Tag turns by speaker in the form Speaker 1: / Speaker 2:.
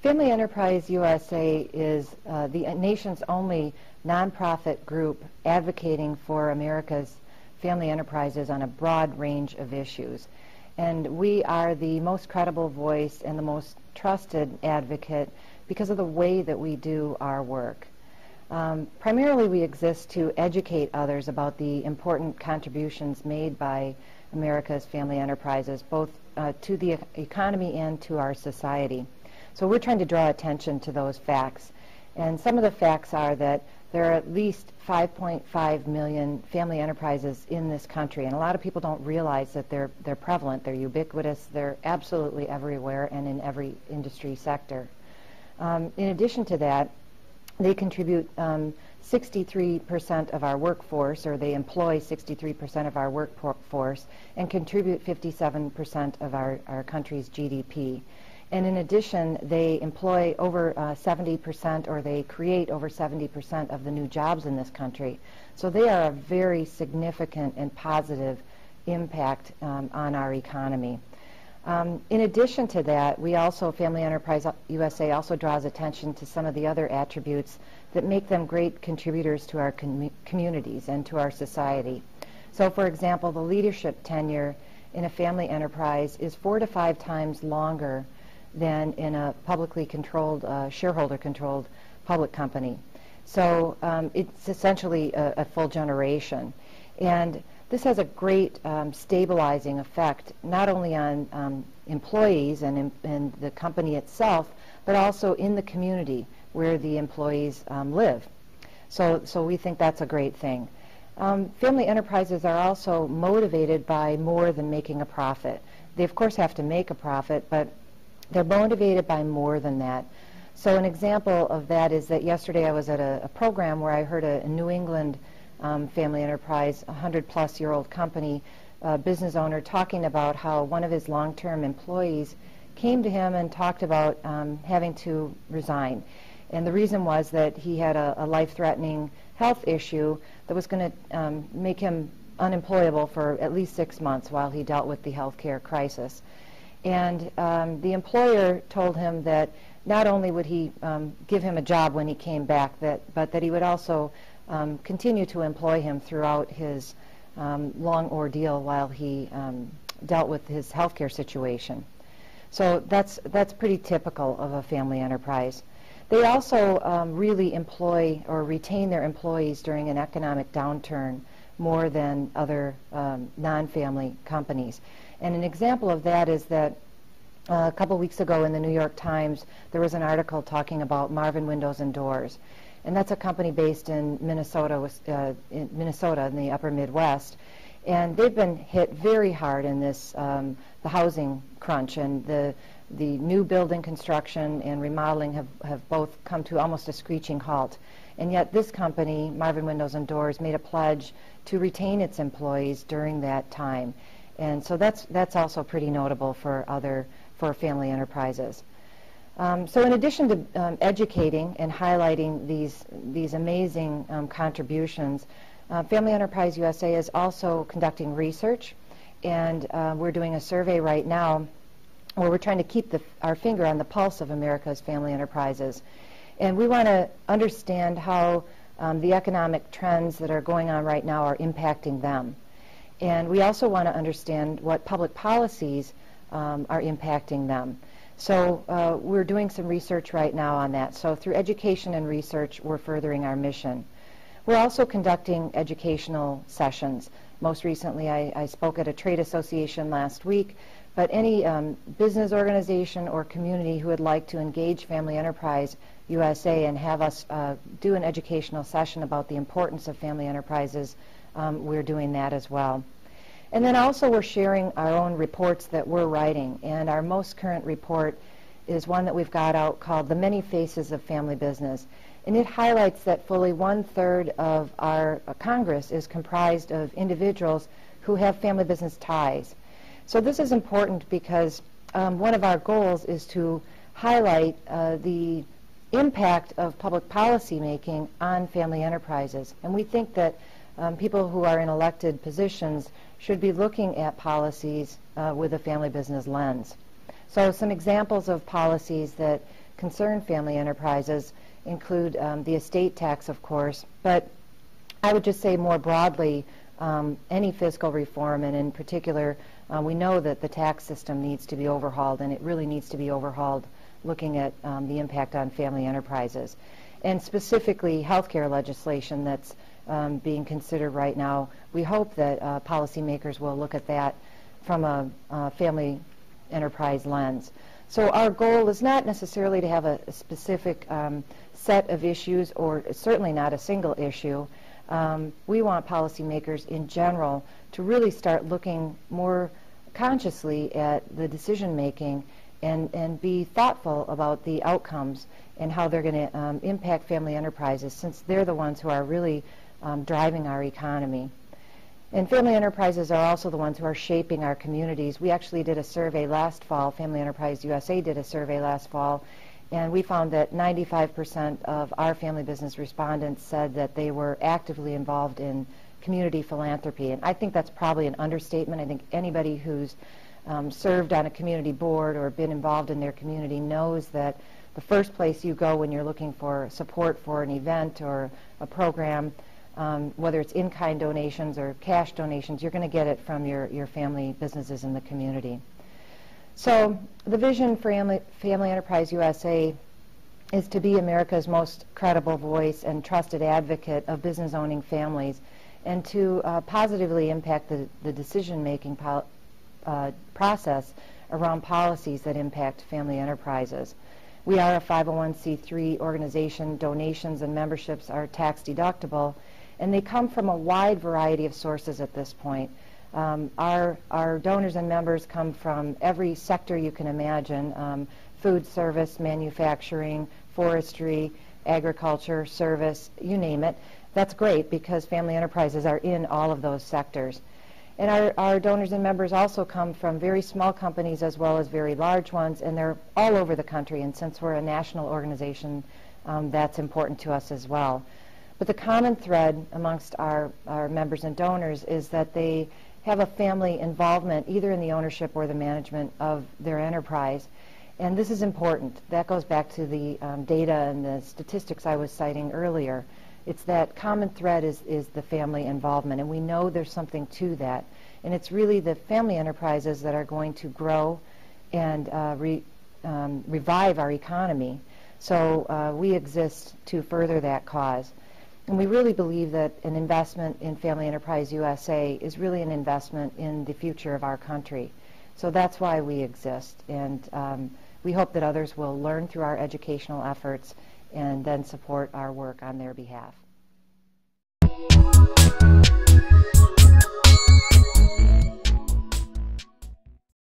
Speaker 1: Family Enterprise USA is the nation's only nonprofit group advocating for America's family enterprises on a broad range of issues. And we are the most credible voice and the most trusted advocate because of the way that we do our work. Primarily, we exist to educate others about the important contributions made by America's family enterprises, both to the economy and to our society. So we're trying to draw attention to those facts. And some of the facts are that there are at least 5.5 million family enterprises in this country. And a lot of people don't realize that they're prevalent, they're ubiquitous, they're absolutely everywhere and in every industry sector. In addition to that, they contribute 63% of our workforce, or they employ 63% of our workforce, and contribute 57% of our country's GDP. And in addition, they employ over 70%, or they create over 70% of the new jobs in this country. So they are a very significant and positive impact on our economy. In addition to that, we also, Family Enterprise USA also draws attention to some of the other attributes that make them great contributors to our communities and to our society. So for example, the leadership tenure in a family enterprise is 4 to 5 times longer than in a publicly controlled, shareholder-controlled public company. So it's essentially a full generation. And this has a great stabilizing effect, not only on employees and the company itself, but also in the community where the employees live. So we think that's a great thing. Family enterprises are also motivated by more than making a profit. They, of course, have to make a profit, but they're motivated by more than that. So an example of that is that yesterday I was at a program where I heard a New England family enterprise, a 100-plus-year-old company business owner, talking about how one of his long-term employees came to him and talked about having to resign. And the reason was that he had a life-threatening health issue that was going to make him unemployable for at least 6 months while he dealt with the health care crisis. And the employer told him that not only would he give him a job when he came back, but that he would also continue to employ him throughout his long ordeal while he dealt with his healthcare situation. So that's pretty typical of a family enterprise. They also really employ or retain their employees during an economic downturn more than other non-family companies. And an example of that is that a couple weeks ago in the New York Times, there was an article talking about Marvin Windows and Doors. And that's a company based in Minnesota, in the upper Midwest. And they've been hit very hard in this, the housing crunch, and the new building construction and remodeling have both come to almost a screeching halt. And yet this company, Marvin Windows and Doors, made a pledge to retain its employees during that time. And so that's also pretty notable for family enterprises. So in addition to educating and highlighting these amazing contributions, Family Enterprise USA is also conducting research, and we're doing a survey right now where we're trying to keep our finger on the pulse of America's family enterprises. And we want to understand how the economic trends that are going on right now are impacting them. And we also want to understand what public policies are impacting them. So we're doing some research right now on that. So through education and research, we're furthering our mission. We're also conducting educational sessions. Most recently, I spoke at a trade association last week, but any business organization or community who would like to engage Family Enterprise USA and have us do an educational session about the importance of family enterprises, we're doing that as well. And then also we're sharing our own reports that we're writing, and our most current report is one that we've got out called The Many Faces of Family Business. And it highlights that fully 1/3 of our Congress is comprised of individuals who have family business ties. So this is important because one of our goals is to highlight the impact of public policy making on family enterprises. And we think that people who are in elected positions should be looking at policies with a family business lens. So some examples of policies that concern family enterprises include the estate tax, of course, but I would just say more broadly, any fiscal reform, and in particular, we know that the tax system needs to be overhauled, and it really needs to be overhauled looking at the impact on family enterprises. And specifically, healthcare legislation that's being considered right now, we hope that policymakers will look at that from a family enterprise lens. So our goal is not necessarily to have a specific set of issues, or certainly not a single issue. We want policymakers in general to really start looking more consciously at the decision making and be thoughtful about the outcomes and how they're going to impact family enterprises, since they're the ones who are really driving our economy. And family enterprises are also the ones who are shaping our communities. We actually did a survey last fall, Family Enterprise USA did a survey last fall, and we found that 95% of our family business respondents said that they were actively involved in community philanthropy. And I think that's probably an understatement. I think anybody who's served on a community board or been involved in their community knows that the first place you go when you're looking for support for an event or a program, whether it's in-kind donations or cash donations, you're going to get it from your family businesses in the community. So the vision for Family Enterprise USA is to be America's most credible voice and trusted advocate of business-owning families, and to positively impact the decision-making process around policies that impact family enterprises. We are a 501c3 organization. Donations and memberships are tax deductible, and they come from a wide variety of sources at this point. Our donors and members come from every sector you can imagine, food service, manufacturing, forestry, agriculture, service, you name it. That's great because family enterprises are in all of those sectors. And our donors and members also come from very small companies as well as very large ones, and they're all over the country, and since we're a national organization, that's important to us as well. But the common thread amongst our members and donors is that they have a family involvement either in the ownership or the management of their enterprise. And this is important. That goes back to the data and the statistics I was citing earlier. It's that common thread is the family involvement, and we know there's something to that. And it's really the family enterprises that are going to grow and revive our economy. So we exist to further that cause. And we really believe that an investment in Family Enterprise USA is really an investment in the future of our country. So that's why we exist. And we hope that others will learn through our educational efforts and then support our work on their behalf.